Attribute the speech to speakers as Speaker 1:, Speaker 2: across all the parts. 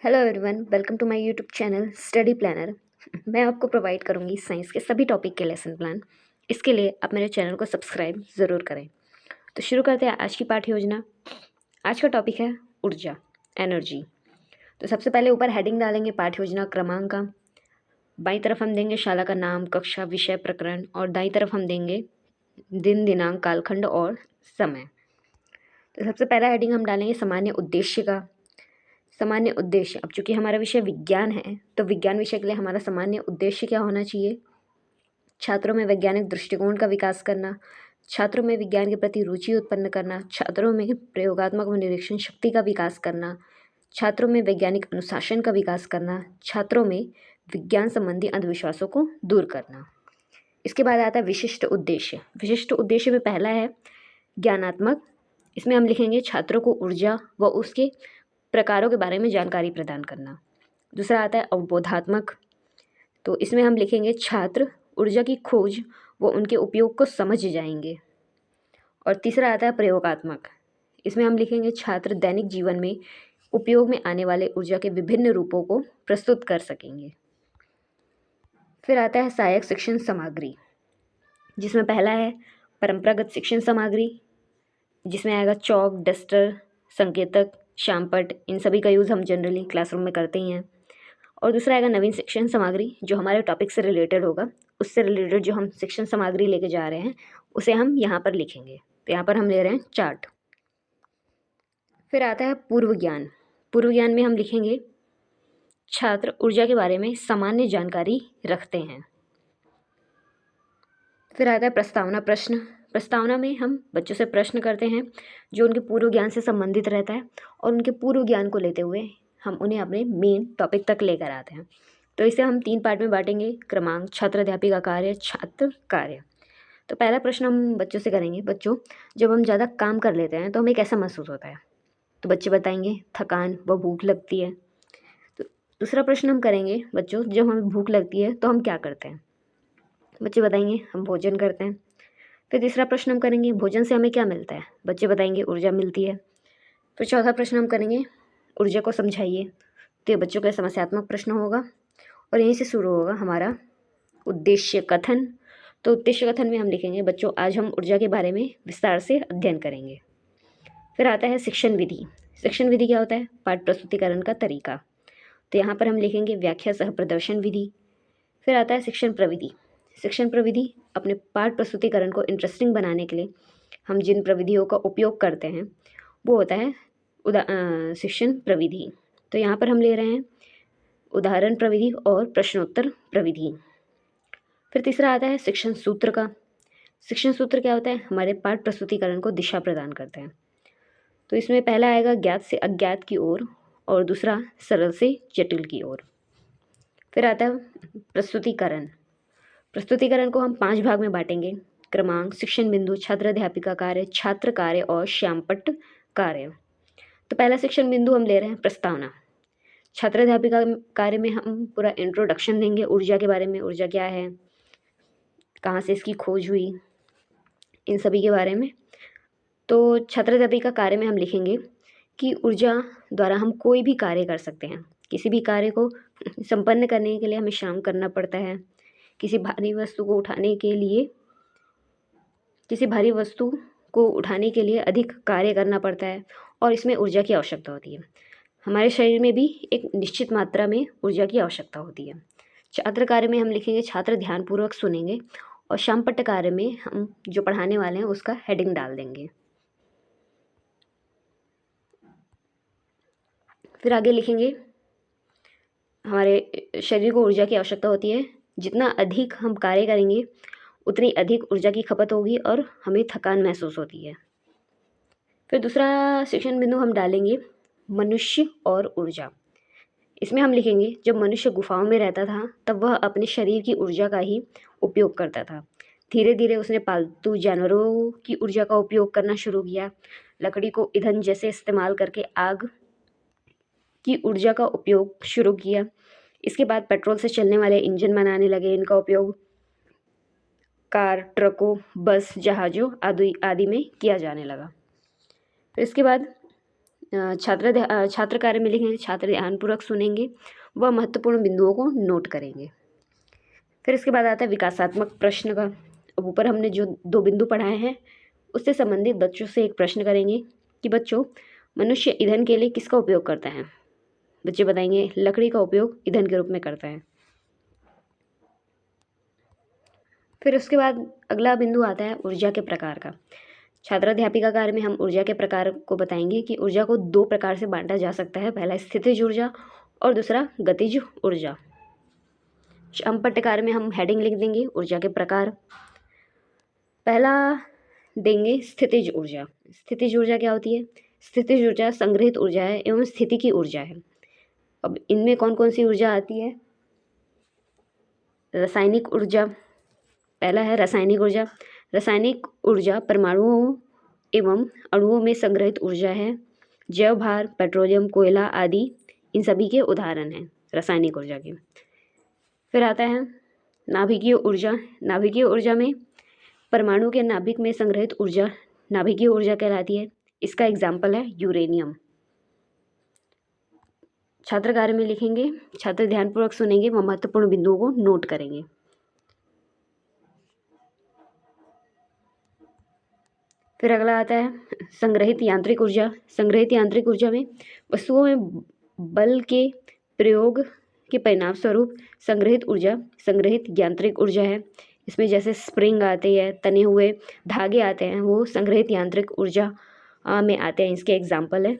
Speaker 1: Hello everyone, welcome to my YouTube channel study planner. मैं आपको provide करूंगी science के सभी टॉपिक के लेसन प्लान। इसके लिए आप मेरे चैनल को सब्सक्राइब ज़रूर करें। तो शुरू करते हैं आज की पाठ योजना। आज का टॉपिक है ऊर्जा, एनर्जी। तो सबसे पहले ऊपर हेडिंग डालेंगे पाठ योजना क्रमांक का। बाईं तरफ हम देंगे शाला का नाम, कक्षा, विषय, प्रकरण, और दाईं तरफ हम देंगे दिन, दिनांक, कालखंड और समय। तो सबसे पहला हेडिंग हम डालेंगे सामान्य उद्देश्य का। सामान्य उद्देश्य, अब चूंकि हमारा विषय विज्ञान है तो विज्ञान विषय के लिए हमारा सामान्य उद्देश्य क्या होना चाहिए? छात्रों में वैज्ञानिक दृष्टिकोण का विकास करना, छात्रों में विज्ञान के प्रति रुचि उत्पन्न करना, छात्रों में प्रयोगात्मक व निरीक्षण शक्ति का विकास करना, छात्रों में वैज्ञानिक अनुशासन का विकास करना, छात्रों में विज्ञान संबंधी अंधविश्वासों को दूर करना। इसके बाद आता है विशिष्ट उद्देश्य। विशिष्ट उद्देश्य में पहला है ज्ञानात्मक। इसमें हम लिखेंगे छात्रों को ऊर्जा व उसके प्रकारों के बारे में जानकारी प्रदान करना। दूसरा आता है अवबोधात्मक। तो इसमें हम लिखेंगे छात्र ऊर्जा की खोज व उनके उपयोग को समझ जाएंगे। और तीसरा आता है प्रयोगात्मक। इसमें हम लिखेंगे छात्र दैनिक जीवन में उपयोग में आने वाले ऊर्जा के विभिन्न रूपों को प्रस्तुत कर सकेंगे। फिर आता है सहायक शिक्षण सामग्री, जिसमें पहला है परंपरागत शिक्षण सामग्री, जिसमें आएगा चौक, डस्टर, संकेतक, श्यामपट्ट। इन सभी का यूज़ हम जनरली क्लासरूम में करते ही हैं। और दूसरा आएगा नवीन शिक्षण सामग्री, जो हमारे टॉपिक से रिलेटेड होगा। उससे रिलेटेड जो हम शिक्षण सामग्री लेके जा रहे हैं उसे हम यहाँ पर लिखेंगे। तो यहाँ पर हम ले रहे हैं चार्ट। फिर आता है पूर्व ज्ञान। पूर्व ज्ञान में हम लिखेंगे छात्र ऊर्जा के बारे में सामान्य जानकारी रखते हैं। फिर आता है प्रस्तावना प्रश्न। प्रस्तावना में हम बच्चों से प्रश्न करते हैं जो उनके पूर्व ज्ञान से संबंधित रहता है, और उनके पूर्व ज्ञान को लेते हुए हम उन्हें अपने मेन टॉपिक तक लेकर आते हैं। तो इसे हम 3 पार्ट में बांटेंगे, क्रमांक, छात्र अध्यापिका कार्य, छात्र कार्य। तो पहला प्रश्न हम बच्चों से करेंगे, बच्चों जब हम ज़्यादा काम कर लेते हैं तो हमें कैसा महसूस होता है? तो बच्चे बताएंगे थकान व भूख लगती है। तो दूसरा प्रश्न हम करेंगे, बच्चों जब हमें भूख लगती है तो हम क्या करते हैं? बच्चे बताएंगे हम भोजन करते हैं। फिर तीसरा प्रश्न हम करेंगे भोजन से हमें क्या मिलता है? बच्चे बताएंगे ऊर्जा मिलती है। फिर चौथा प्रश्न हम करेंगे ऊर्जा को समझाइए। तो ये बच्चों का समस्यात्मक प्रश्न होगा, और यहीं से शुरू होगा हमारा उद्देश्य कथन। तो उद्देश्य कथन में हम लिखेंगे बच्चों आज हम ऊर्जा के बारे में विस्तार से अध्ययन करेंगे। फिर आता है शिक्षण विधि। शिक्षण विधि क्या होता है? पाठ प्रस्तुतिकरण का तरीका। तो यहाँ पर हम लिखेंगे व्याख्या सह प्रदर्शन विधि। फिर आता है शिक्षण प्रविधि। शिक्षण प्रविधि अपने पाठ प्रस्तुतिकरण को इंटरेस्टिंग बनाने के लिए हम जिन प्रविधियों का उपयोग करते हैं वो होता है शिक्षण प्रविधि। तो यहाँ पर हम ले रहे हैं उदाहरण प्रविधि और प्रश्नोत्तर प्रविधि। फिर तीसरा आता है शिक्षण सूत्र का। शिक्षण सूत्र क्या होता है? हमारे पाठ प्रस्तुतिकरण को दिशा प्रदान करते हैं। तो इसमें पहला आएगा ज्ञात से अज्ञात की ओर, और दूसरा सरल से जटिल की ओर। फिर आता है प्रस्तुतिकरण। प्रस्तुतिकरण को हम 5 भाग में बांटेंगे, क्रमांक, शिक्षण बिंदु, छात्र अध्यापिका कार्य, छात्र कार्य और श्यामपट्ट कार्य। तो पहला शिक्षण बिंदु हम ले रहे हैं प्रस्तावना। छात्र अध्यापिका कार्य में हम पूरा इंट्रोडक्शन देंगे ऊर्जा के बारे में, ऊर्जा क्या है, कहाँ से इसकी खोज हुई, इन सभी के बारे में। तो छात्र अध्यापिका कार्य में हम लिखेंगे कि ऊर्जा द्वारा हम कोई भी कार्य कर सकते हैं। किसी भी कार्य को संपन्न करने के लिए हमें श्रम करना पड़ता है। किसी भारी वस्तु को उठाने के लिए अधिक कार्य करना पड़ता है, और इसमें ऊर्जा की आवश्यकता होती है। हमारे शरीर में भी एक निश्चित मात्रा में ऊर्जा की आवश्यकता होती है। छात्र कार्य में हम लिखेंगे छात्र ध्यानपूर्वक सुनेंगे, और श्यामपट्ट कार्य में हम जो पढ़ाने वाले हैं उसका हेडिंग डाल देंगे। फिर आगे लिखेंगे हमारे शरीर को ऊर्जा की आवश्यकता होती है, जितना अधिक हम कार्य करेंगे उतनी अधिक ऊर्जा की खपत होगी और हमें थकान महसूस होती है। फिर दूसरा शिक्षण बिंदु हम डालेंगे मनुष्य और ऊर्जा। इसमें हम लिखेंगे जब मनुष्य गुफाओं में रहता था तब वह अपने शरीर की ऊर्जा का ही उपयोग करता था। धीरे धीरे उसने पालतू जानवरों की ऊर्जा का उपयोग करना शुरू किया। लकड़ी को ईंधन जैसे इस्तेमाल करके आग की ऊर्जा का उपयोग शुरू किया। इसके बाद पेट्रोल से चलने वाले इंजन बनाने लगे। इनका उपयोग कार, ट्रकों, बस, जहाज़ों आदि में किया जाने लगा। फिर इसके बाद छात्र कार्य में लिखेंगे छात्र ध्यानपूर्वक सुनेंगे व महत्वपूर्ण बिंदुओं को नोट करेंगे। फिर इसके बाद आता है विकासात्मक प्रश्न का। अब ऊपर हमने जो 2 बिंदु पढ़ाए हैं उससे संबंधित बच्चों से एक प्रश्न करेंगे कि बच्चों, मनुष्य ईंधन के लिए किसका उपयोग करता है? बच्चे बताएंगे लकड़ी का उपयोग ईंधन के रूप में करता है। फिर उसके बाद अगला बिंदु आता है ऊर्जा के प्रकार का। छात्राध्यापिका कार्य में हम ऊर्जा के प्रकार को बताएंगे कि ऊर्जा को 2 प्रकार से बांटा जा सकता है, पहला स्थितिज ऊर्जा और दूसरा गतिज ऊर्जा। हम पट्ट कार्य में हम हेडिंग लिख देंगे ऊर्जा के प्रकार। पहला देंगे स्थितिज ऊर्जा। स्थितिज ऊर्जा क्या होती है? स्थितिज ऊर्जा संग्रहित ऊर्जा है एवं स्थिति की ऊर्जा है। अब इनमें कौन कौन सी ऊर्जा आती है? रासायनिक ऊर्जा, पहला है रासायनिक ऊर्जा। रासायनिक ऊर्जा परमाणुओं एवं अणुओं में संग्रहित ऊर्जा है। जैव भार, पेट्रोलियम, कोयला आदि इन सभी के उदाहरण हैं रासायनिक ऊर्जा के। फिर आता है नाभिकीय ऊर्जा। नाभिकीय ऊर्जा में परमाणु के नाभिक में संग्रहित ऊर्जा नाभिकीय ऊर्जा कहलाती है। इसका एग्जाम्पल है यूरेनियम। छात्र कार्य में लिखेंगे छात्र ध्यानपूर्वक सुनेंगे व महत्वपूर्ण बिंदुओं को नोट करेंगे। फिर अगला आता है संग्रहित यांत्रिक ऊर्जा। संग्रहित यांत्रिक ऊर्जा में वस्तुओं में बल के प्रयोग के परिणाम स्वरूप संग्रहित ऊर्जा संग्रहित यांत्रिक ऊर्जा है। इसमें जैसे स्प्रिंग आते हैं, तने हुए धागे आते हैं, वो संग्रहित यांत्रिक ऊर्जा में आते हैं। इसके एग्जाम्पल है।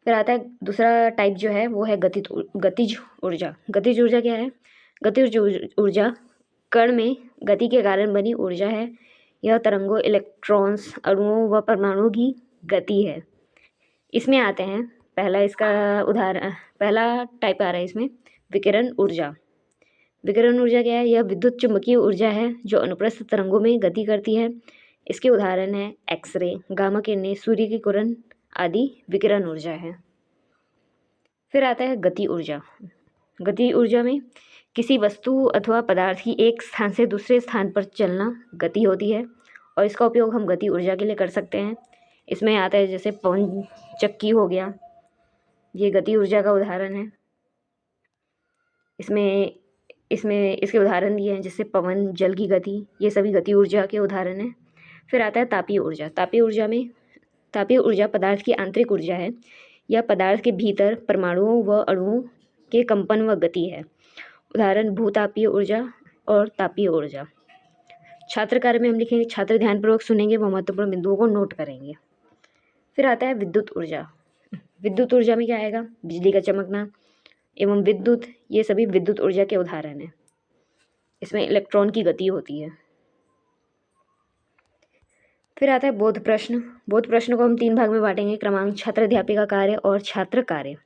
Speaker 1: फिर आता है दूसरा टाइप जो है वो है गतिज ऊर्जा। गतिज ऊर्जा क्या है? गतिज ऊर्जा कण में गति के कारण बनी ऊर्जा है। यह तरंगों, इलेक्ट्रॉन्स, अणुओं व परमाणुओं की गति है। इसमें आते हैं पहला टाइप आ रहा है इसमें विकिरण ऊर्जा। विकिरण ऊर्जा क्या है? यह विद्युत चुम्बकीय ऊर्जा है जो अनुप्रस्थ तरंगों में गति करती है। इसके उदाहरण है एक्सरे, गामा किरणें, सूर्य की किरण आदि विकिरण ऊर्जा है। फिर आता है गति ऊर्जा। गति ऊर्जा में किसी वस्तु अथवा पदार्थ की एक स्थान से दूसरे स्थान पर चलना गति होती है और इसका उपयोग हम गति ऊर्जा के लिए कर सकते हैं। इसमें आता है जैसे पवन चक्की हो गया, ये गति ऊर्जा का उदाहरण है। इसके उदाहरण दिए हैं जैसे पवन, जल की गति, ये सभी गति ऊर्जा के उदाहरण हैं। फिर आता है तापीय ऊर्जा। तापीय ऊर्जा पदार्थ की आंतरिक ऊर्जा है। यह पदार्थ के भीतर परमाणुओं व अणुओं के कंपन व गति है। उदाहरण भूतापीय ऊर्जा और तापीय ऊर्जा। छात्र कार्य में हम लिखेंगे छात्र ध्यानपूर्वक सुनेंगे व महत्वपूर्ण बिंदुओं को नोट करेंगे। फिर आता है विद्युत ऊर्जा। विद्युत ऊर्जा में क्या आएगा? बिजली का चमकना एवं विद्युत, ये सभी विद्युत ऊर्जा के उदाहरण हैं। इसमें इलेक्ट्रॉन की गति होती है। फिर आता है बोध प्रश्न। बोध प्रश्न को हम 3 भाग में बांटेंगे, क्रमांक, छात्र अध्यापिका कार्य और छात्र कार्य।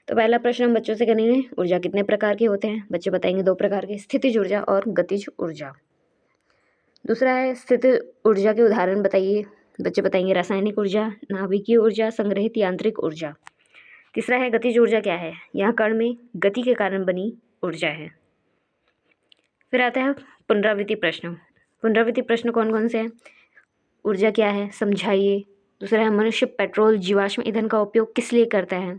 Speaker 1: तो पहला प्रश्न हम बच्चों से करेंगे ऊर्जा कितने प्रकार के होते हैं? बच्चे बताएंगे 2 प्रकार के, स्थितिज ऊर्जा और गतिज ऊर्जा। दूसरा है स्थितिज ऊर्जा के उदाहरण बताइए। बच्चे बताएंगे रासायनिक ऊर्जा, नाभिकीय ऊर्जा, संग्रहित यांत्रिक ऊर्जा। तीसरा है गतिज ऊर्जा क्या है? यह कण में गति के कारण बनी ऊर्जा है। फिर आता है पुनरावृत्ति प्रश्न। पुनरावृत्ति प्रश्न कौन कौन से हैं? ऊर्जा क्या है समझाइए। दूसरा है मनुष्य पेट्रोल, जीवाश्म ईंधन का उपयोग किस लिए करता है।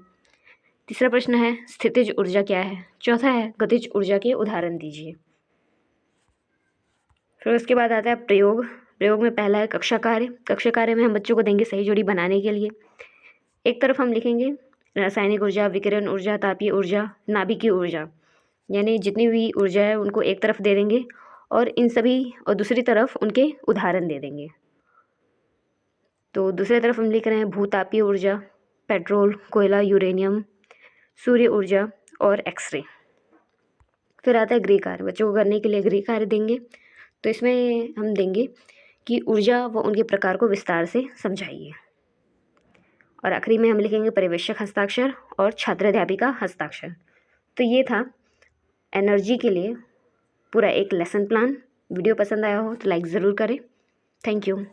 Speaker 1: तीसरा प्रश्न है स्थितिज ऊर्जा क्या है। चौथा है गतिज ऊर्जा के उदाहरण दीजिए। फिर उसके बाद आता है प्रयोग। प्रयोग में पहला है कक्षा कार्य। कक्षा कार्य में हम बच्चों को देंगे सही जोड़ी बनाने के लिए। एक तरफ हम लिखेंगे रासायनिक ऊर्जा, विकिरण ऊर्जा, तापीय ऊर्जा, नाभिकीय ऊर्जा, यानी जितनी भी ऊर्जा है उनको एक तरफ दे देंगे और इन सभी और दूसरी तरफ उनके उदाहरण दे देंगे। तो दूसरी तरफ हम लिख रहे हैं भूतापीय ऊर्जा, पेट्रोल, कोयला, यूरेनियम, सूर्य ऊर्जा और एक्सरे। फिर आता है गृह कार्य। बच्चों को करने के लिए गृह कार्य देंगे। तो इसमें हम देंगे कि ऊर्जा व उनके प्रकार को विस्तार से समझाइए। और आखिरी में हम लिखेंगे पर्यवेक्षक हस्ताक्षर और छात्र अध्यापिका हस्ताक्षर। तो ये था एनर्जी के लिए पूरा एक लेसन प्लान। वीडियो पसंद आया हो तो लाइक ज़रूर करें। Thank you.